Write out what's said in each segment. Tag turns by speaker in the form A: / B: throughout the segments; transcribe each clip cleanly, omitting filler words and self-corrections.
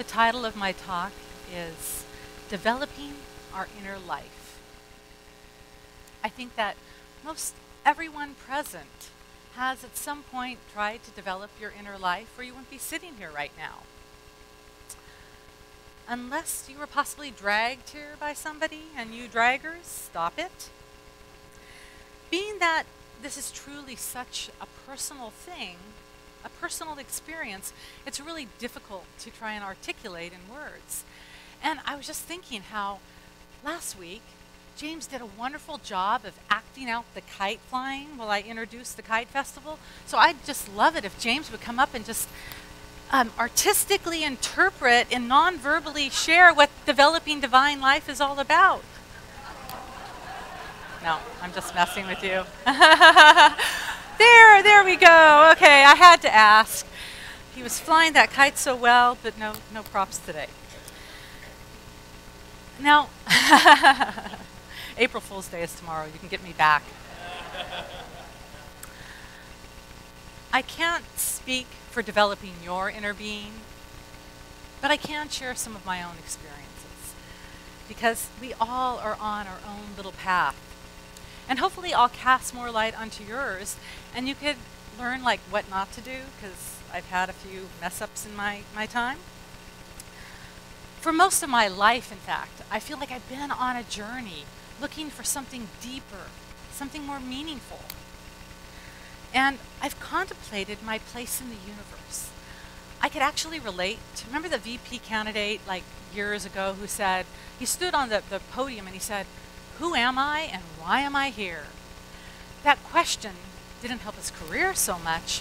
A: The title of my talk is Developing Our Inner Life. I think that most everyone present has at some point tried to develop your inner life, or you wouldn't be sitting here right now. Unless you were possibly dragged here by somebody, and you draggers, stop it. Being that this is truly such a personal thing, a personal experience, it's really difficult to try and articulate in words. And I was just thinking how last week, James did a wonderful job of acting out the kite flying while I introduced the kite festival. So I'd just love it if James would come up and just artistically interpret and non-verbally share what developing divine life is all about. No, I'm just messing with you. There we go. Okay, I had to ask. He was flying that kite so well, but no props today. Now, April Fool's Day is tomorrow. You can get me back. I can't speak for developing your inner being, but I can share some of my own experiences, because we all are on our own little path. And hopefully I'll cast more light onto yours, and you could learn like what not to do, because I've had a few mess-ups in my time. For most of my life, in fact, I feel like I've been on a journey looking for something deeper, something more meaningful. And I've contemplated my place in the universe. I could actually relate to, remember the VP candidate like years ago who said, he stood on the podium and he said, "Who am I and why am I here?" That question didn't help his career so much,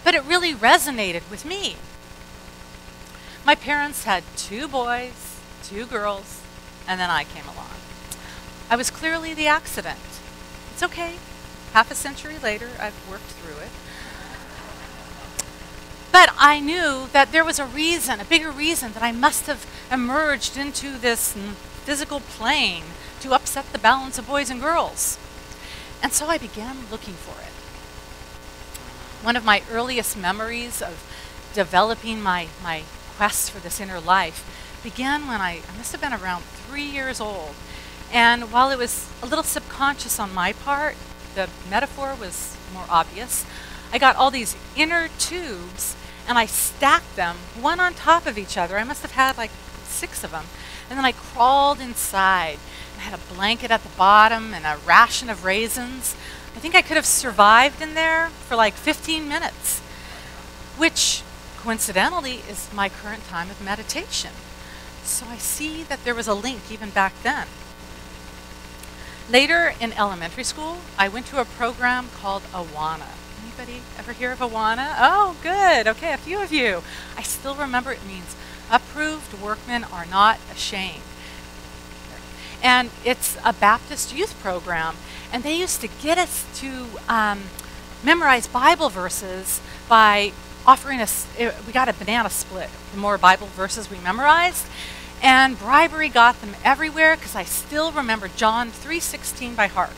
A: but it really resonated with me. My parents had 2 boys, 2 girls, and then I came along. I was clearly the accident. It's okay. Half a century later, I've worked through it. But I knew that there was a reason, a bigger reason, that I must have emerged into this physical plane to upset the balance of boys and girls. And so I began looking for it. One of my earliest memories of developing my quest for this inner life began when I must have been around 3 years old. And while it was a little subconscious on my part, the metaphor was more obvious. I got all these inner tubes and I stacked them one on top of each other. I must have had like 6 of them. And then I crawled inside. I had a blanket at the bottom and a ration of raisins. I think I could have survived in there for like 15 minutes, which coincidentally is my current time of meditation. So I see that there was a link even back then. Later in elementary school, I went to a program called Awana. Anybody ever hear of Awana? Oh, good. Okay, a few of you. I still remember it means approved workmen are not ashamed. And it's a Baptist youth program. And they used to get us to memorize Bible verses by offering us, we got a banana split, the more Bible verses we memorized. And bribery got them everywhere, because I still remember John 3:16 by heart.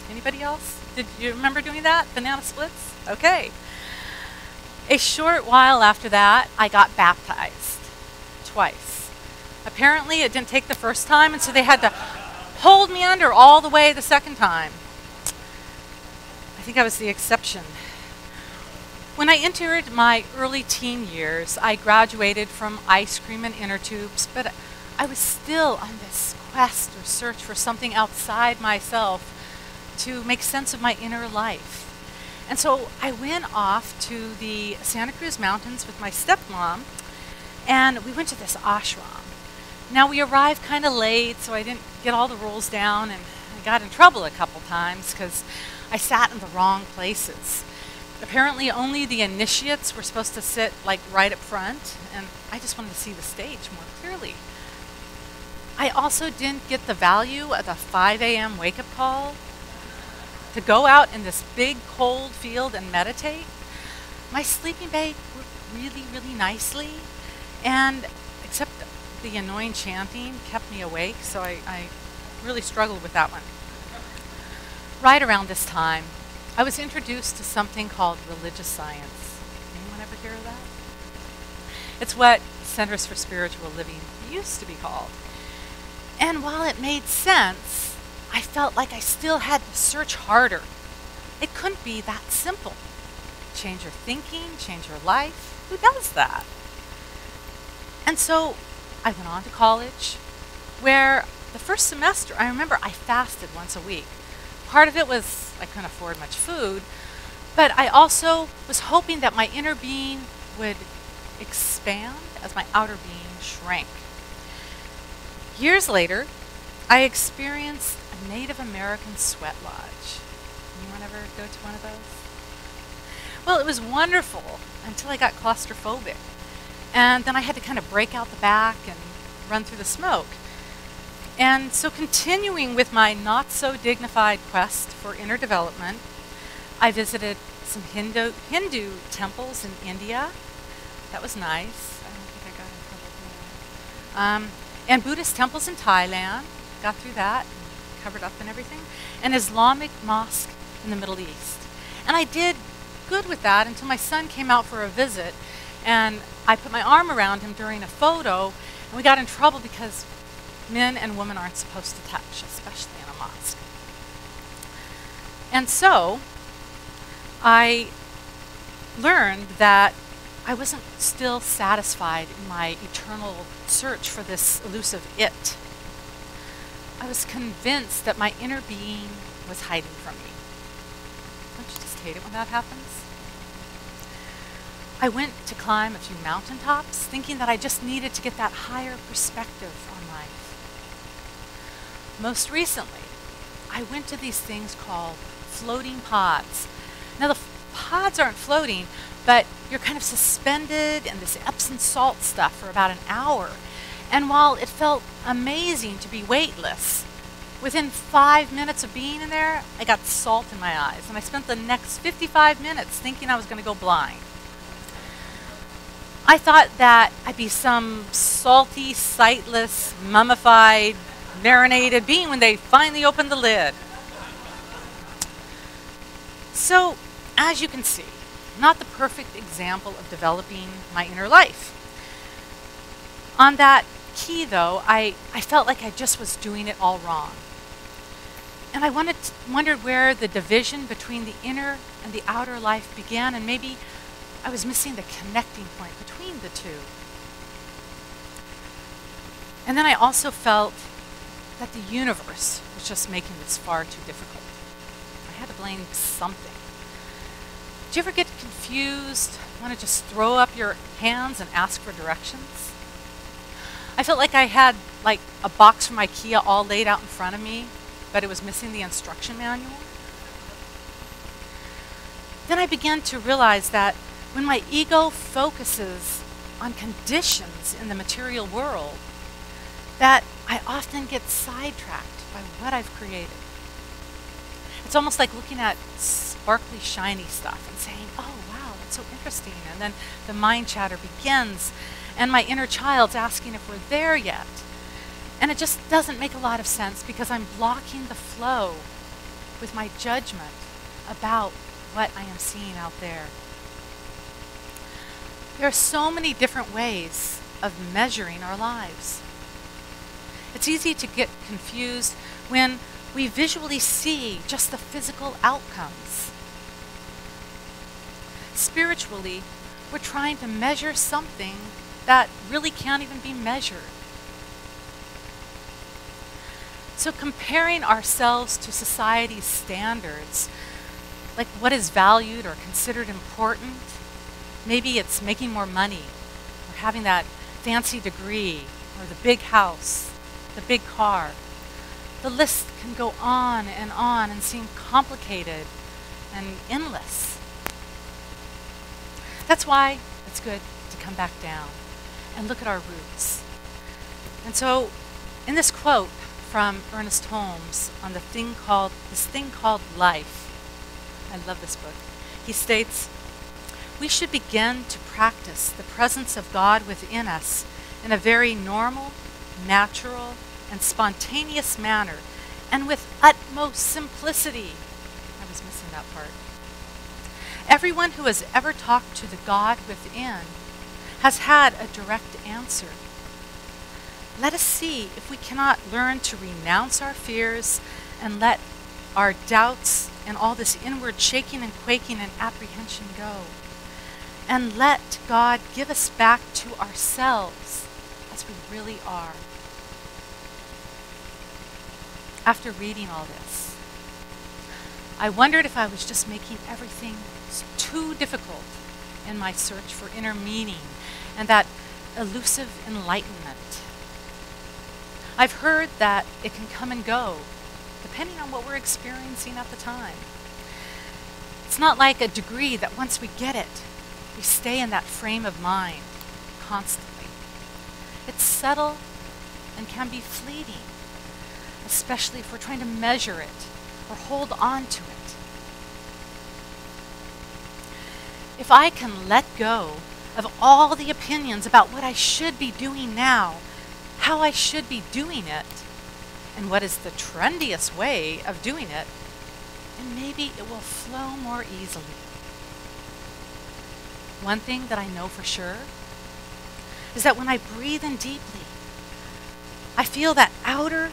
A: Anybody else? Did you remember doing that? Banana splits? Okay. A short while after that, I got baptized twice. Apparently, it didn't take the first time, and so they had to hold me under all the way the second time. I think I was the exception. When I entered my early teen years, I graduated from ice cream and inner tubes, but I was still on this quest or search for something outside myself to make sense of my inner life. And so I went off to the Santa Cruz Mountains with my stepmom, and we went to this ashram. Now we arrived kind of late, so I didn't get all the rules down, and I got in trouble a couple times because I sat in the wrong places. Apparently only the initiates were supposed to sit like right up front, and I just wanted to see the stage more clearly. I also didn't get the value of the 5 a.m. wake-up call to go out in this big cold field and meditate. My sleeping bag worked really, really nicely, and except the annoying chanting kept me awake, so I really struggled with that one. Right around this time, I was introduced to something called religious science. Anyone ever hear of that? It's what Centers for Spiritual Living used to be called. And while it made sense, I felt like I still had to search harder. It couldn't be that simple. Change your thinking, change your life. Who does that? And so I went on to college, where the first semester, I remember I fasted once a week. Part of it was I couldn't afford much food, but I also was hoping that my inner being would expand as my outer being shrank. Years later, I experienced a Native American sweat lodge. Anyone ever go to one of those? Well, it was wonderful until I got claustrophobic. And then I had to kind of break out the back and run through the smoke. And so continuing with my not-so-dignified quest for inner development, I visited some Hindu temples in India. That was nice. I don't think I got in trouble there. And Buddhist temples in Thailand. Got through that, and covered up and everything. And Islamic mosque in the Middle East. And I did good with that until my son came out for a visit, and I put my arm around him during a photo, and we got in trouble because men and women aren't supposed to touch, especially in a mosque. And so I learned that I wasn't still satisfied in my eternal search for this elusive it. I was convinced that my inner being was hiding from me. Don't you just hate it when that happens? I went to climb a few mountaintops, thinking that I just needed to get that higher perspective on life. Most recently, I went to these things called floating pods. Now, the pods aren't floating, but you're kind of suspended in this Epsom salt stuff for about an hour. And while it felt amazing to be weightless, within 5 minutes of being in there, I got salt in my eyes. And I spent the next 55 minutes thinking I was going to go blind. I thought that I'd be some salty, sightless, mummified, marinated being when they finally opened the lid. So, as you can see, not the perfect example of developing my inner life. On that key, though, I felt like I just was doing it all wrong. And I wondered where the division between the inner and the outer life began, and maybe I was missing the connecting point between the two. And then I also felt that the universe was just making this far too difficult. I had to blame something. Do you ever get confused, want to just throw up your hands and ask for directions? I felt like I had like a box from IKEA all laid out in front of me, but it was missing the instruction manual. Then I began to realize that when my ego focuses on conditions in the material world, that I often get sidetracked by what I've created. It's almost like looking at sparkly, shiny stuff and saying, oh, wow, that's so interesting. And then the mind chatter begins, and my inner child's asking if we're there yet. And it just doesn't make a lot of sense because I'm blocking the flow with my judgment about what I am seeing out there. There are so many different ways of measuring our lives. It's easy to get confused when we visually see just the physical outcomes. Spiritually, we're trying to measure something that really can't even be measured. So comparing ourselves to society's standards, like what is valued or considered important, maybe it's making more money, or having that fancy degree, or the big house, the big car. The list can go on and seem complicated and endless. That's why it's good to come back down and look at our roots. And so, in this quote from Ernest Holmes on this thing called life, I love this book. He states, "We should begin to practice the presence of God within us in a very normal, natural, and spontaneous manner, and with utmost simplicity." I was missing that part. Everyone who has ever talked to the God within has had a direct answer. Let us see if we cannot learn to renounce our fears and let our doubts and all this inward shaking and quaking and apprehension go. And let God give us back to ourselves as we really are. After reading all this, I wondered if I was just making everything too difficult in my search for inner meaning and that elusive enlightenment. I've heard that it can come and go, depending on what we're experiencing at the time. It's not like a degree that once we get it, we stay in that frame of mind constantly. It's subtle and can be fleeting, especially if we're trying to measure it or hold on to it. If I can let go of all the opinions about what I should be doing now, how I should be doing it, and what is the trendiest way of doing it, then maybe it will flow more easily. One thing that I know for sure is that when I breathe in deeply, I feel that outer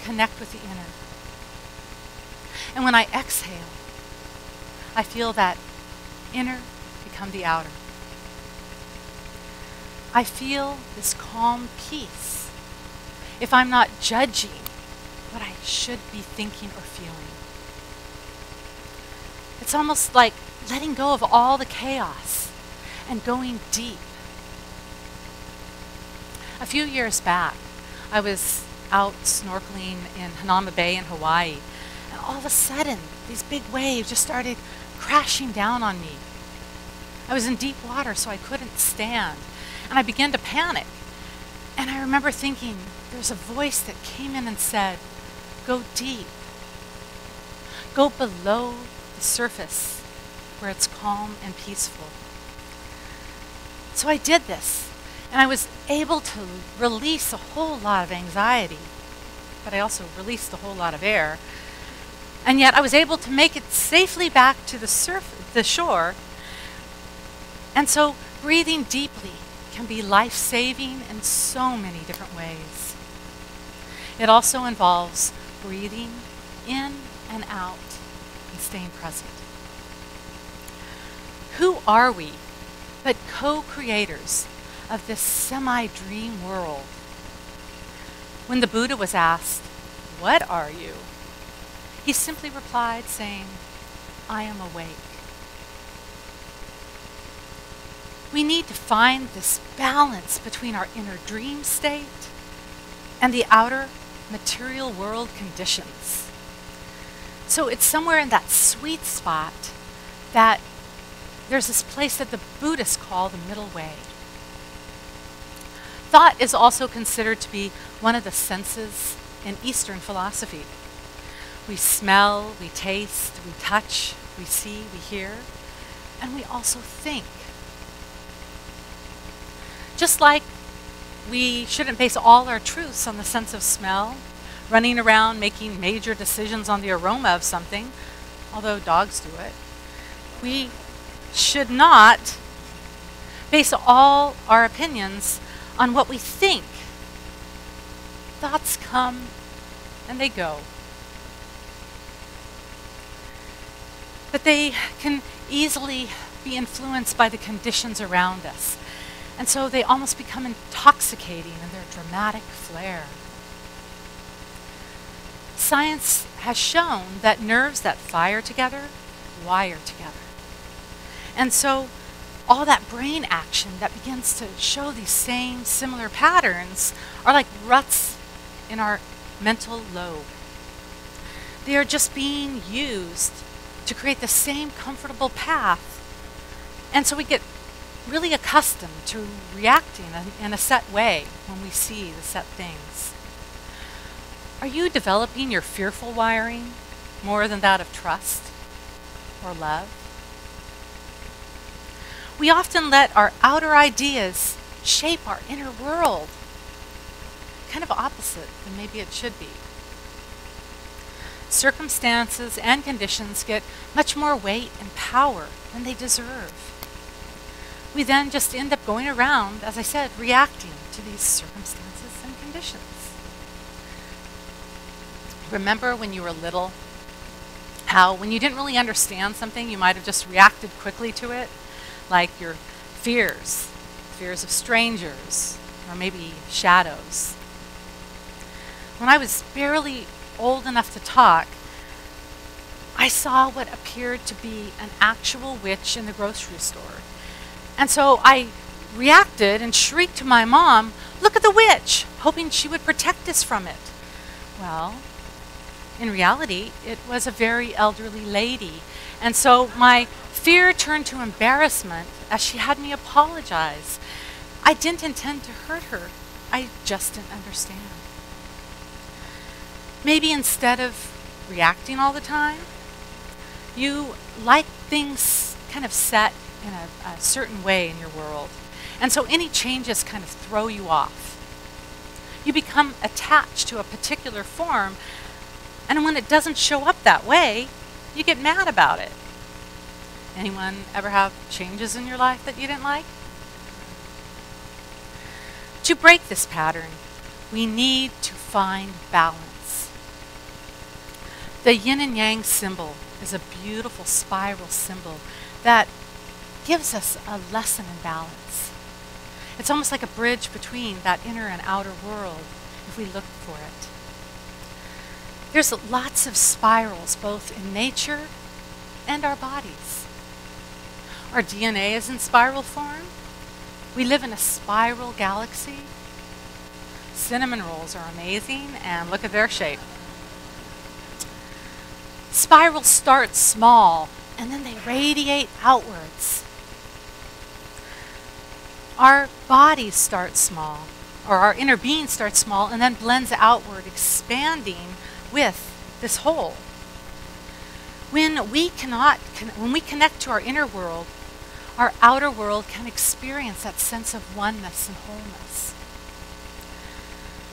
A: connect with the inner. And when I exhale, I feel that inner become the outer. I feel this calm peace if I'm not judging what I should be thinking or feeling. It's almost like letting go of all the chaos and going deep. A few years back, I was out snorkeling in Hanauma Bay in Hawaii, and all of a sudden, these big waves just started crashing down on me. I was in deep water, so I couldn't stand, and I began to panic. And I remember thinking, there's a voice that came in and said, go deep. Go below the surface where it's calm and peaceful. So I did this, and I was able to release a whole lot of anxiety, but I also released a whole lot of air. And yet I was able to make it safely back to the shore. And so breathing deeply can be life-saving in so many different ways. It also involves breathing in and out and staying present. Who are we but co-creators of this semi-dream world? When the Buddha was asked, "What are you?" he simply replied saying, "I am awake." We need to find this balance between our inner dream state and the outer material world conditions. So it's somewhere in that sweet spot that there's this place that the Buddhists call the middle way. Thought is also considered to be one of the senses in Eastern philosophy. We smell, we taste, we touch, we see, we hear, and we also think. Just like we shouldn't base all our truths on the sense of smell, running around making major decisions on the aroma of something, although dogs do it, we should not base all our opinions on what we think. Thoughts come and they go. But they can easily be influenced by the conditions around us. And so they almost become intoxicating in their dramatic flair. Science has shown that nerves that fire together wire together. And so all that brain action that begins to show these same similar patterns are like ruts in our mental lobe. They are just being used to create the same comfortable path. And so we get really accustomed to reacting in a set way when we see the set things. Are you developing your fearful wiring more than that of trust or love? We often let our outer ideas shape our inner world. Kind of opposite than maybe it should be. Circumstances and conditions get much more weight and power than they deserve. we then just end up going around, as I said, reacting to these circumstances and conditions. Remember when you were little, how when you didn't really understand something, you might have just reacted quickly to it, like your fears of strangers, or maybe shadows. When I was barely old enough to talk, I saw what appeared to be an actual witch in the grocery store. And so I reacted and shrieked to my mom, "Look at the witch," hoping she would protect us from it. Well, in reality, it was a very elderly lady. And so my fear turned to embarrassment as she had me apologize. I didn't intend to hurt her. I just didn't understand. Maybe instead of reacting all the time, you like things kind of set in a certain way in your world. And so any changes kind of throw you off. You become attached to a particular form, and when it doesn't show up that way, you get mad about it. Anyone ever have changes in your life that you didn't like? To break this pattern, we need to find balance. The yin and yang symbol is a beautiful spiral symbol that gives us a lesson in balance. It's almost like a bridge between that inner and outer world if we look for it. There's lots of spirals both in nature and our bodies. Our DNA is in spiral form. We live in a spiral galaxy. Cinnamon rolls are amazing, and look at their shape. Spirals start small, and then they radiate outwards. Our bodies start small, or our inner being starts small, and then blends outward, expanding with this whole. When we connect to our inner world, our outer world can experience that sense of oneness and wholeness.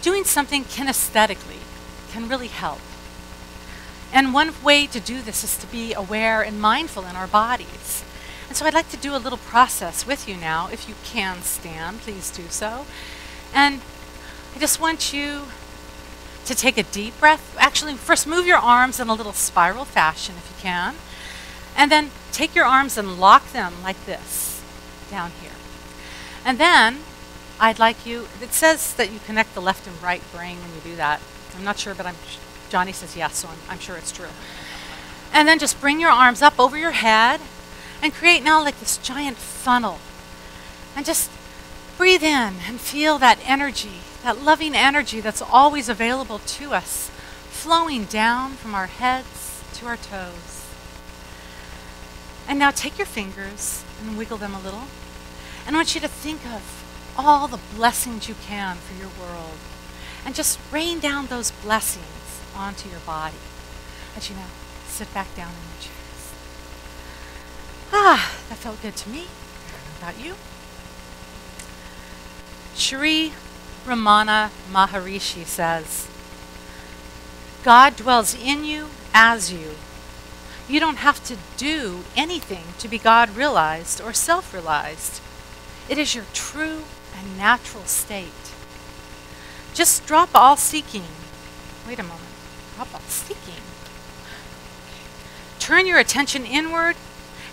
A: Doing something kinesthetically can really help. And one way to do this is to be aware and mindful in our bodies. And so I'd like to do a little process with you now. If you can stand, please do so. And I just want you to take a deep breath. Actually, first move your arms in a little spiral fashion if you can. And then take your arms and lock them like this, down here. And then I'd like you, it says that you connect the left and right brain when you do that. I'm not sure, but Johnny says yes, so I'm sure it's true. And then just bring your arms up over your head and create now like this giant funnel. And just breathe in and feel that energy, that loving energy that's always available to us, flowing down from our heads to our toes. And now take your fingers and wiggle them a little. And I want you to think of all the blessings you can for your world. And just rain down those blessings onto your body as you now sit back down in your chairs. That felt good to me. How about you? Sri Ramana Maharishi says, God dwells in you as you. You don't have to do anything to be God realized or self-realized. It is your true and natural state. Just drop all seeking. Wait a moment. Drop all seeking. Turn your attention inward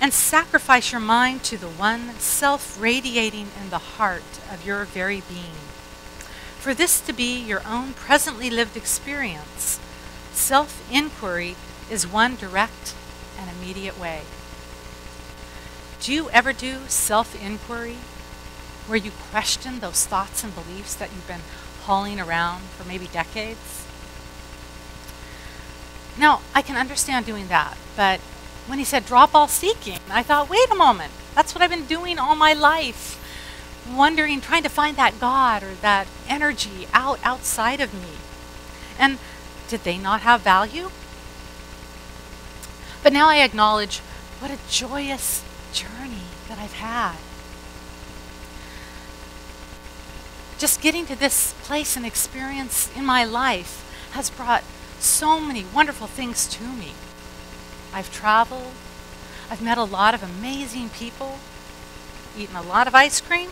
A: and sacrifice your mind to the one self-radiating in the heart of your very being. For this to be your own presently lived experience, self-inquiry is one direct and immediate way. Do you ever do self-inquiry where you question those thoughts and beliefs that you've been hauling around for maybe decades? Now, I can understand doing that, but when he said drop all seeking, I thought, wait a moment, that's what I've been doing all my life, wondering, trying to find that God or that energy outside of me. And did they not have value? But now I acknowledge what a joyous journey that I've had. Just getting to this place and experience in my life has brought so many wonderful things to me. I've traveled. I've met a lot of amazing people. eaten a lot of ice cream,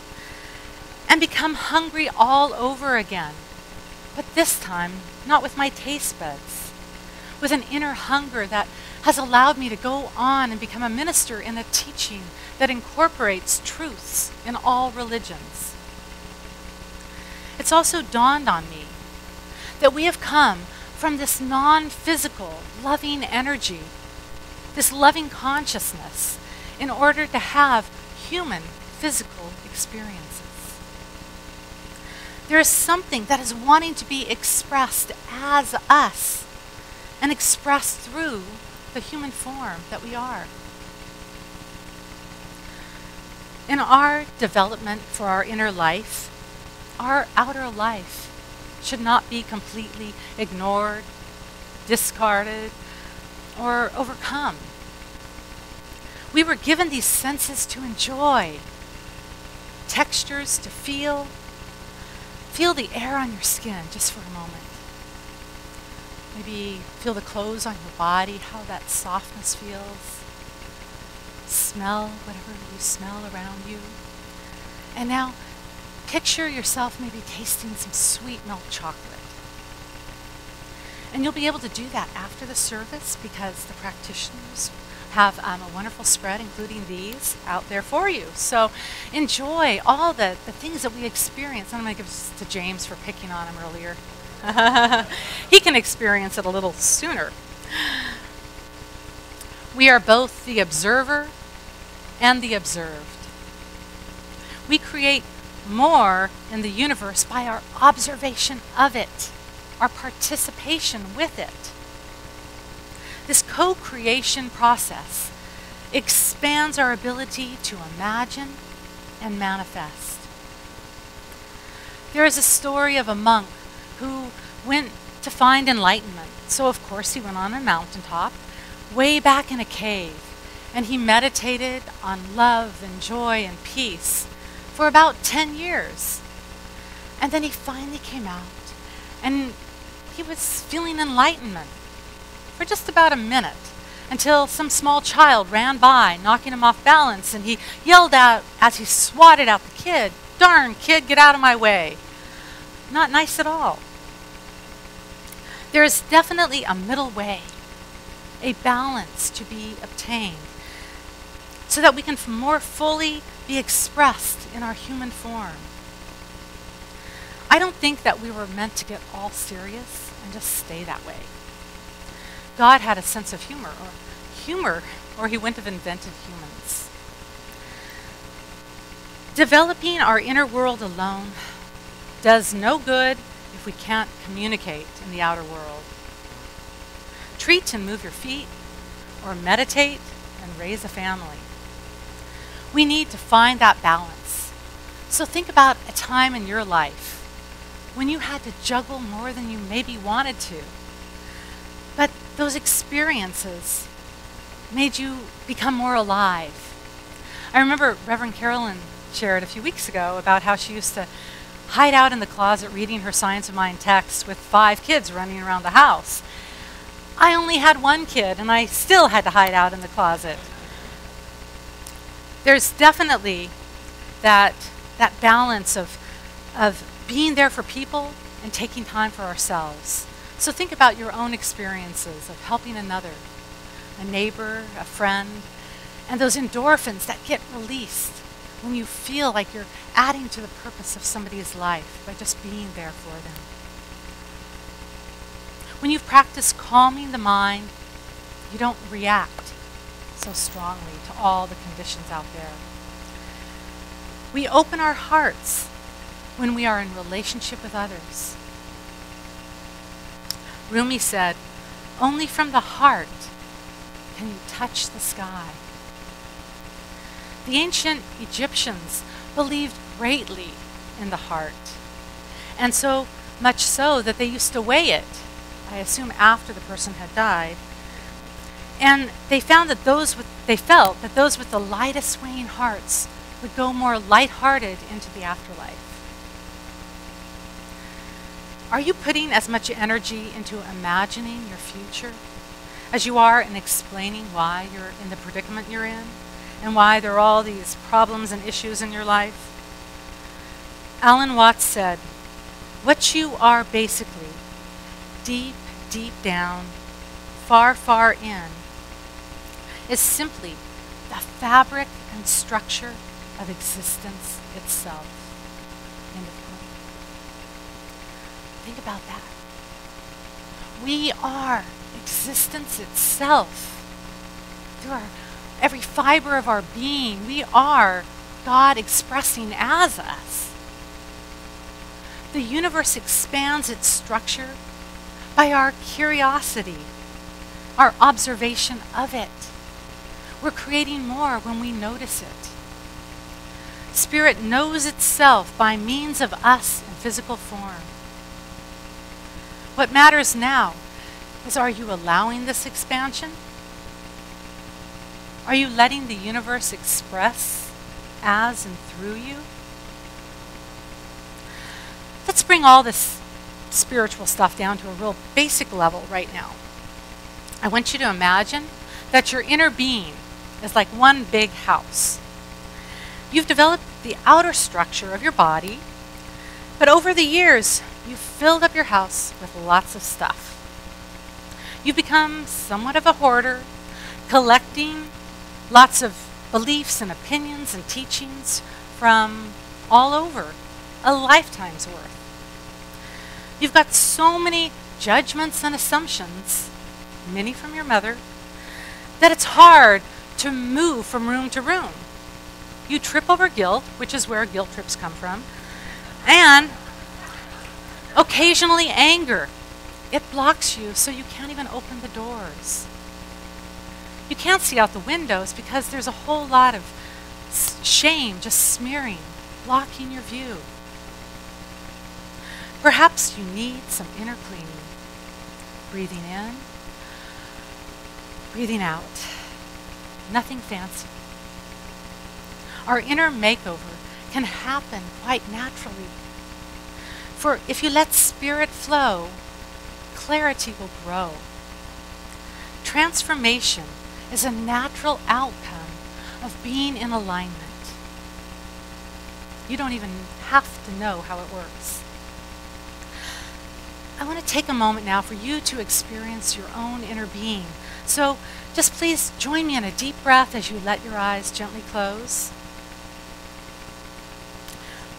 A: and become hungry all over again. But this time, not with my taste buds, with an inner hunger that has allowed me to go on and become a minister in a teaching that incorporates truths in all religions. It's also dawned on me that we have come from this non-physical, loving energy, this loving consciousness, in order to have human, physical experiences. There is something that is wanting to be expressed as us and expressed through the human form that we are. In our development for our inner life, our outer life should not be completely ignored, discarded, or overcome. We were given these senses to enjoy, textures to feel. Feel the air on your skin just for a moment. Maybe feel the clothes on your body, how that softness feels. Smell whatever you smell around you. And now picture yourself maybe tasting some sweet milk chocolate. And you'll be able to do that after the service because the practitioners have a wonderful spread, including these, out there for you. So enjoy all the things that we experience. And I'm going to give this to James for picking on him earlier. He can experience it a little sooner. We are both the observer and the observed. We create more in the universe by our observation of it, our participation with it. This co-creation process expands our ability to imagine and manifest. There is a story of a monk who went to find enlightenment. So of course he went on a mountaintop, way back in a cave, and he meditated on love and joy and peace for about 10 years. And then he finally came out, and he was feeling enlightenment for just about a minute, until some small child ran by, knocking him off balance, and he yelled out as he swatted out the kid, "Darn kid, get out of my way." Not nice at all. There is definitely a middle way, a balance to be obtained, so that we can more fully be expressed in our human form. I don't think that we were meant to get all serious and just stay that way. God had a sense of humor, or he wouldn't have invented humans. Developing our inner world alone does no good if we can't communicate in the outer world. Treat and move your feet, or meditate and raise a family. We need to find that balance. So think about a time in your life when you had to juggle more than you maybe wanted to. But those experiences made you become more alive. I remember Reverend Carolyn shared a few weeks ago about how she used to hide out in the closet reading her Science of Mind texts with 5 kids running around the house. I only had 1 kid, and I still had to hide out in the closet. There's definitely that balance of being there for people and taking time for ourselves. So think about your own experiences of helping another, a neighbor, a friend, and those endorphins that get released when you feel like you're adding to the purpose of somebody's life by just being there for them. When you've practiced calming the mind, you don't react so strongly to all the conditions out there. We open our hearts when we are in relationship with others. Rumi said, "Only from the heart can you touch the sky." The ancient Egyptians believed greatly in the heart, and so much so that they used to weigh it, I assume after the person had died, and they felt that those with the lightest weighing hearts would go more lighthearted into the afterlife. Are you putting as much energy into imagining your future as you are in explaining why you're in the predicament you're in and why there are all these problems and issues in your life? Alan Watts said, what you are basically, deep, deep down, far, far in, is simply the fabric and structure of existence itself. End of quote. Think about that. We are existence itself. Through every fiber of our being, we are God expressing as us. The universe expands its structure by our curiosity, our observation of it. We're creating more when we notice it. Spirit knows itself by means of us in physical form. What matters now is, are you allowing this expansion? Are you letting the universe express as and through you? Let's bring all this spiritual stuff down to a real basic level right now. I want you to imagine that your inner being is like one big house. You've developed the outer structure of your body, but over the years, you've filled up your house with lots of stuff. You've become somewhat of a hoarder, collecting lots of beliefs and opinions and teachings from all over, a lifetime's worth. You've got so many judgments and assumptions, many from your mother, that it's hard to move from room to room. You trip over guilt, which is where guilt trips come from, and occasionally anger. It blocks you so you can't even open the doors. You can't see out the windows because there's a whole lot of shame just smearing, blocking your view. Perhaps you need some inner cleaning. Breathing in, breathing out. Nothing fancy. Our inner makeover can happen quite naturally. For if you let spirit flow, clarity will grow. Transformation is a natural outcome of being in alignment. You don't even have to know how it works. I want to take a moment now for you to experience your own inner being. So just please join me in a deep breath as you let your eyes gently close.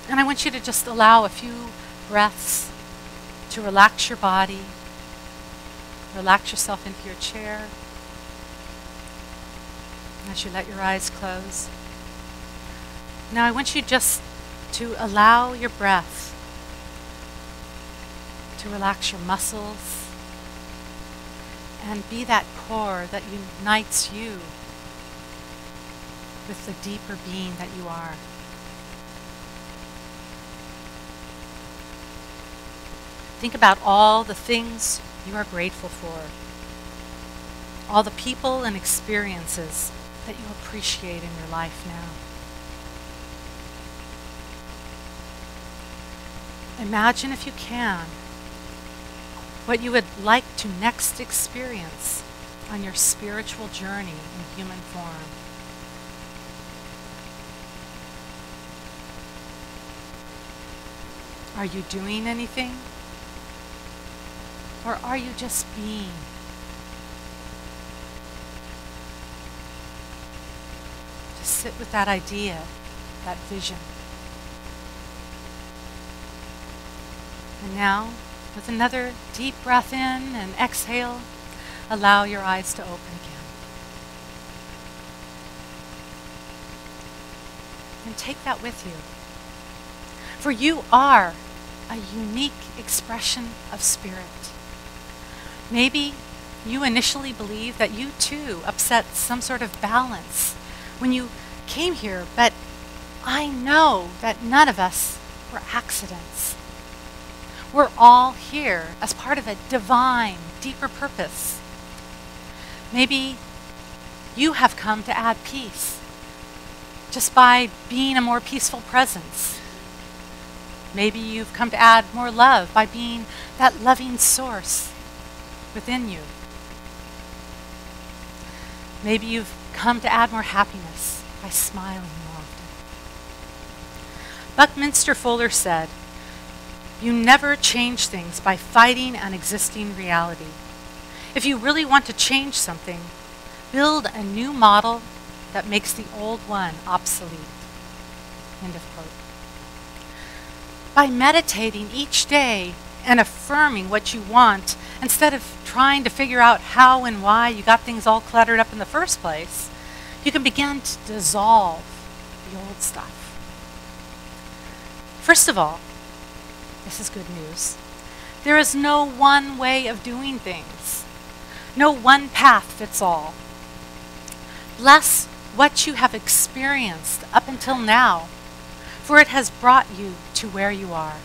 A: And I want you to just allow a few breaths to relax your body, relax yourself into your chair. As you let your eyes close. Now I want you just to allow your breath to relax your muscles and be that core that unites you with the deeper being that you are. Think about all the things you are grateful for, all the people and experiences that you appreciate in your life now. Imagine, if you can, what you would like to next experience on your spiritual journey in human form. Are you doing anything? Or are you just being? Just sit with that idea, that vision. And now, with another deep breath in and exhale, allow your eyes to open again. And take that with you. For you are a unique expression of spirit. Maybe you initially believed that you too upset some sort of balance when you came here, but I know that none of us were accidents. We're all here as part of a divine, deeper purpose. Maybe you have come to add peace just by being a more peaceful presence. Maybe you've come to add more love by being that loving source within you. Maybe you've come to add more happiness by smiling more often. Buckminster Fuller said, "You never change things by fighting an existing reality. If you really want to change something, build a new model that makes the old one obsolete." End of quote. By meditating each day and affirming what you want, instead of trying to figure out how and why you got things all cluttered up in the first place, you can begin to dissolve the old stuff. First of all, this is good news. There is no one way of doing things. No one path fits all. Bless what you have experienced up until now, for it has brought you to where you are.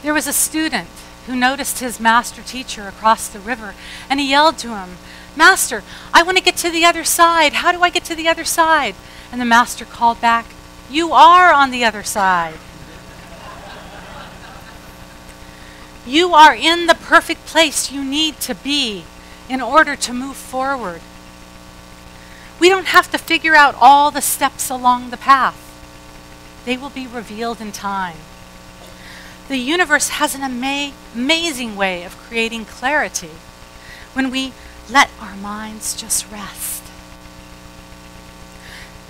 A: There was a student who noticed his master teacher across the river, and he yelled to him, "Master, I want to get to the other side. How do I get to the other side?" And the master called back, "You are on the other side." You are in the perfect place you need to be in order to move forward. We don't have to figure out all the steps along the path. They will be revealed in time. The universe has an amazing way of creating clarity when we let our minds just rest.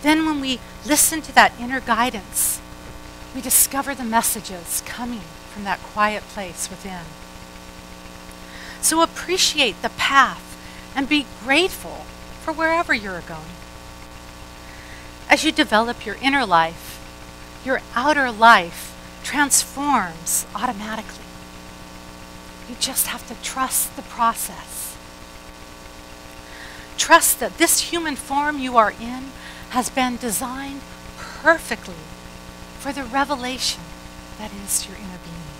A: Then when we listen to that inner guidance, we discover the messages coming from that quiet place within. So appreciate the path and be grateful for wherever you're going. As you develop your inner life, your outer life transforms automatically. You just have to trust the process. Trust that this human form you are in has been designed perfectly for the revelation that is your inner being.